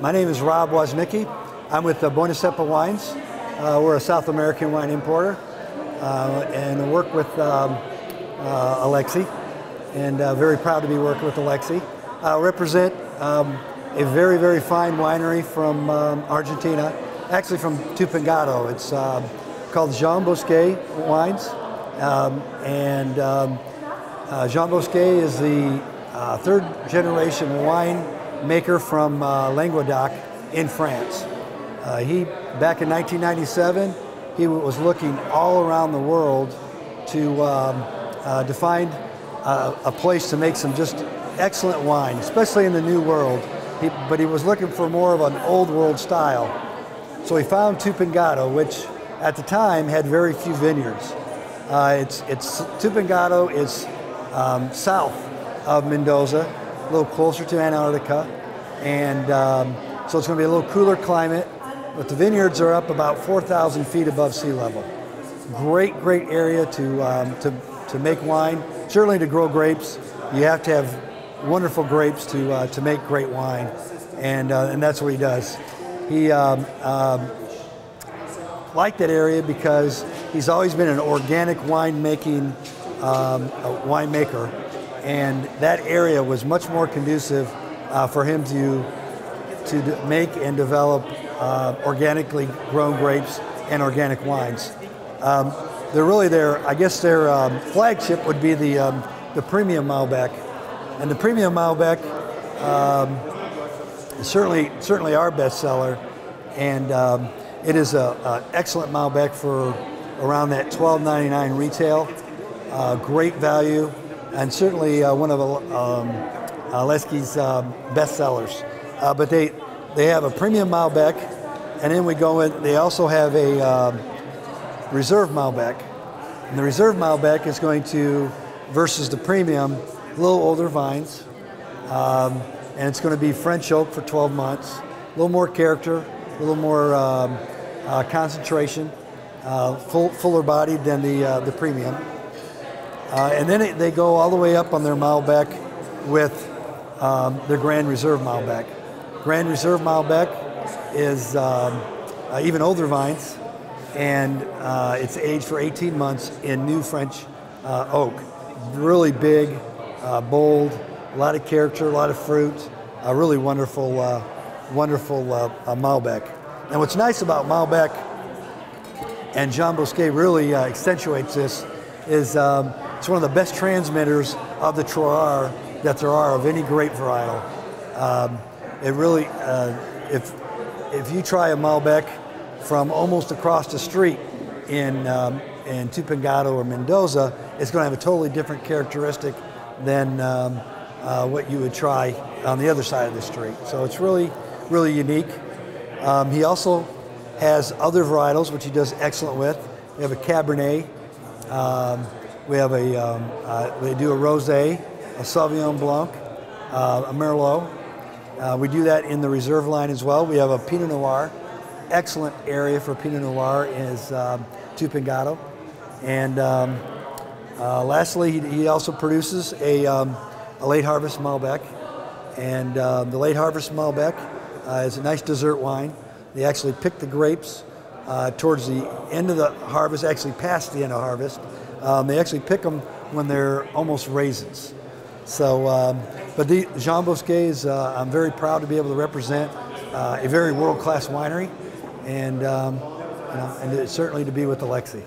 My name is Rob Woznicki. I'm with Buena Cepa Wines. We're a South American wine importer and I work with Alexi, and very proud to be working with Alexi. I represent a very, very fine winery from Argentina, actually from Tupungato. It's called Jean Bosquet Wines, Jean Bosquet is the third generation wine maker from Languedoc in France. Back in 1997, he was looking all around the world to find a place to make some just excellent wine, especially in the New World. But he was looking for more of an old world style. So he found Tupungato, which at the time had very few vineyards. Tupungato is south of Mendoza, a little closer to Antarctica, and so it's going to be a little cooler climate, but the vineyards are up about 4,000 feet above sea level. Great area to make wine. Certainly to grow grapes, you have to have wonderful grapes to make great wine, and that's what he does. He liked that area because he's always been an organic winemaker, and that area was much more conducive for him to make and develop organically grown grapes and organic wines. I guess their flagship would be the Premium Malbec, and the Premium Malbec is certainly our bestseller, and it is an excellent Malbec for around that $12.99 retail. Great value, and certainly one of Alexi's best sellers. But they have a Premium Malbec, and then they also have a Reserve Malbec. And the Reserve Malbec is going to, versus the Premium, a little older vines, and it's going to be French oak for 12 months, a little more character, a little more concentration, fuller bodied than the Premium. And then they go all the way up on their Malbec with their Grand Reserve Malbec. Grand Reserve Malbec is even older vines, and it's aged for 18 months in new French oak. Really big, bold, a lot of character, a lot of fruit, a really wonderful Malbec. And what's nice about Malbec, and Jean Bosquet really accentuates this, is it's one of the best transmitters of the terroir that there are of any grape varietal. It really, if you try a Malbec from almost across the street in Tupungato or Mendoza, it's going to have a totally different characteristic than what you would try on the other side of the street. So it's really unique. He also has other varietals, which he does excellent with. We have a Cabernet. We have they do a Rosé, a Sauvignon Blanc, a Merlot. We do that in the Reserve line as well. We have a Pinot Noir. Excellent area for Pinot Noir is Tupungato. And lastly, he also produces a late harvest Malbec. And the late harvest Malbec is a nice dessert wine. They actually pick the grapes towards the end of the harvest, actually past the end of harvest. They actually pick them when they're almost raisins. So, but the Jean Bosquet is, I'm very proud to be able to represent a very world-class winery, and certainly to be with Alexi.